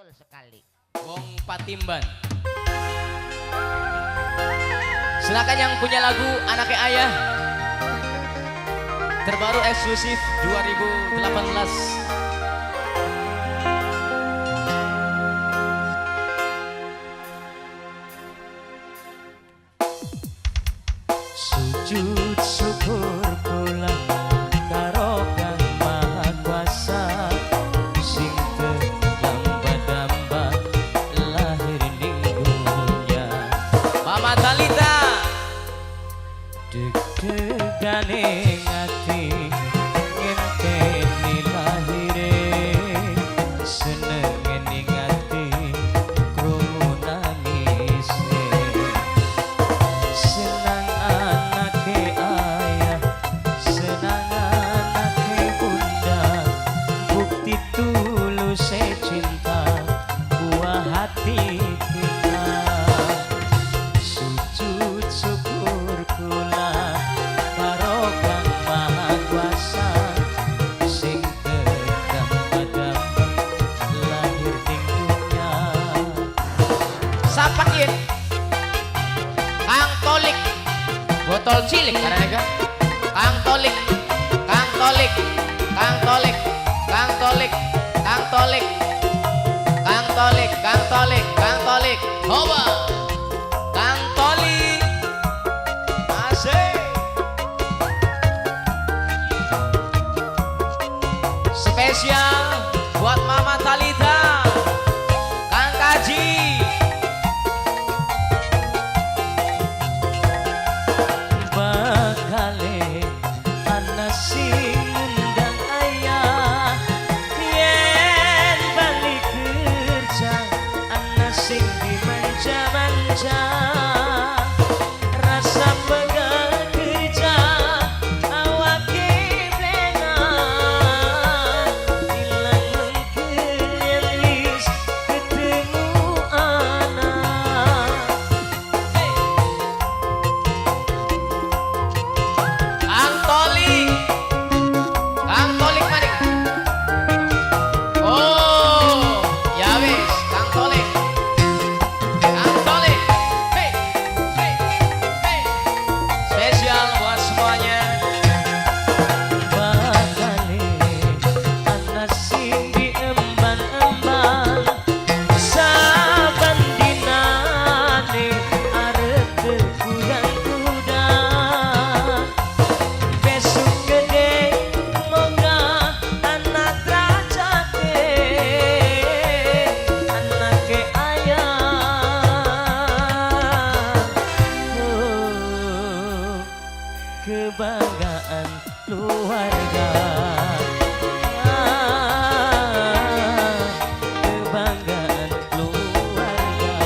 betul sekali. Wong Patimban. Silakan yang punya lagu Anaknya Ayah. Terbaru eksklusif 2018. Sujud syukur kula karo Kang Maha Kuasa sing terdamba-damba lahir ning dunya. Mama Talita. Deg-degane ati ngenteni lahire senenge ning ati krungu nangise. Senang anake ayah, senang anake bunda, bukti tulus cinta buah hati kita. Sujud syukur kula karo Kang Maha Kuasa sing terdamba-damba lahir ning dunya. Sapakin. Kang Tolik. Botol cilik karena kan. Kang Tolik. Kang Tolik. Kang Tolik. Kang Tolik. Kang Tolik. Kang Tolik. Kang Tolik. Kang Tolik. Hoba. Kang Tolik. Asik. Spesial buat Mama Talita. Kang Kaji. Bakale ana sing ngundang ayah yen balik kerja ana sing dimanja-manja rasa pegal kerja awake blengan ilang mengkelis ketemu anak. Kang Tolik. Kang Tolik manik. Oh, ya wis, Kang Tolik. Kang Tolik. Hey, hey, hey. Spesial buat semuanya. Bakale ana sing diemban-emban saben dinane arep tegudang-gudang besok gede moga anak derajate anake ayah. Oh, kebanggaan keluarga. Kebanggaan keluarga.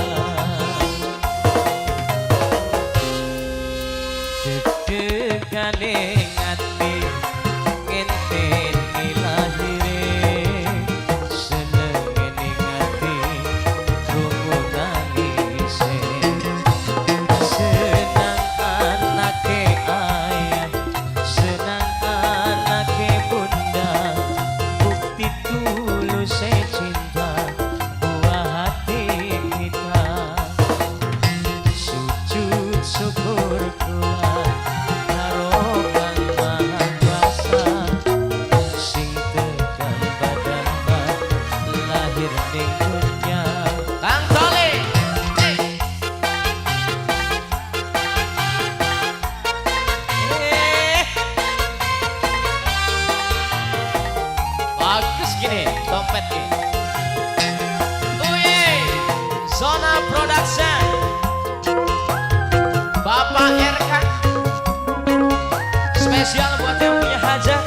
Deg-degane ati ngenteni lahire senenge ning ati krungu nangise. Senang anake ayah, senang anake bunda, bukti tulus cinta buah hati kita. Sujud syukur kula karo Kang Maha Kuasa sing terdamba-damba lahir ning dunya. Kang Tolik. Hey. Bagus gini, dompet gini. Uye, Zona Production. Bapak RK. Spesial buat yang punya hajat.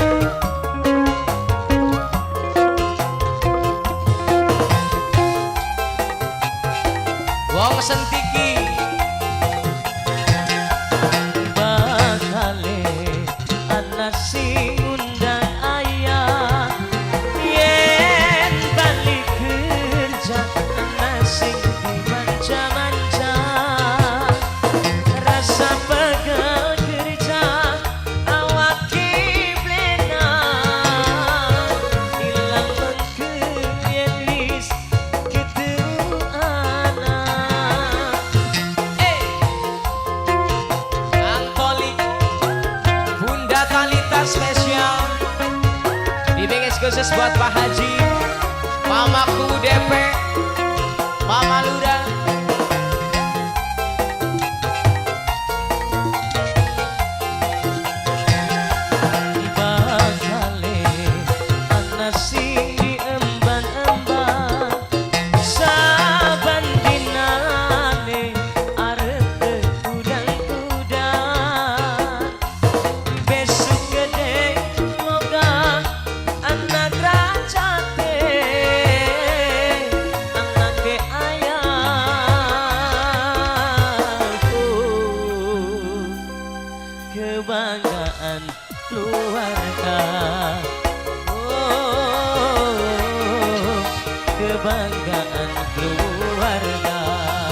khusus buat Pak Haji, Mamaku DP, Mama Luda. Bakale ana sing diemban-emban saban dinane arep kudan-kudan besok gede moga anak rajate anake ayahku kebanggaan keluarga, oh, kebanggaan keluarga.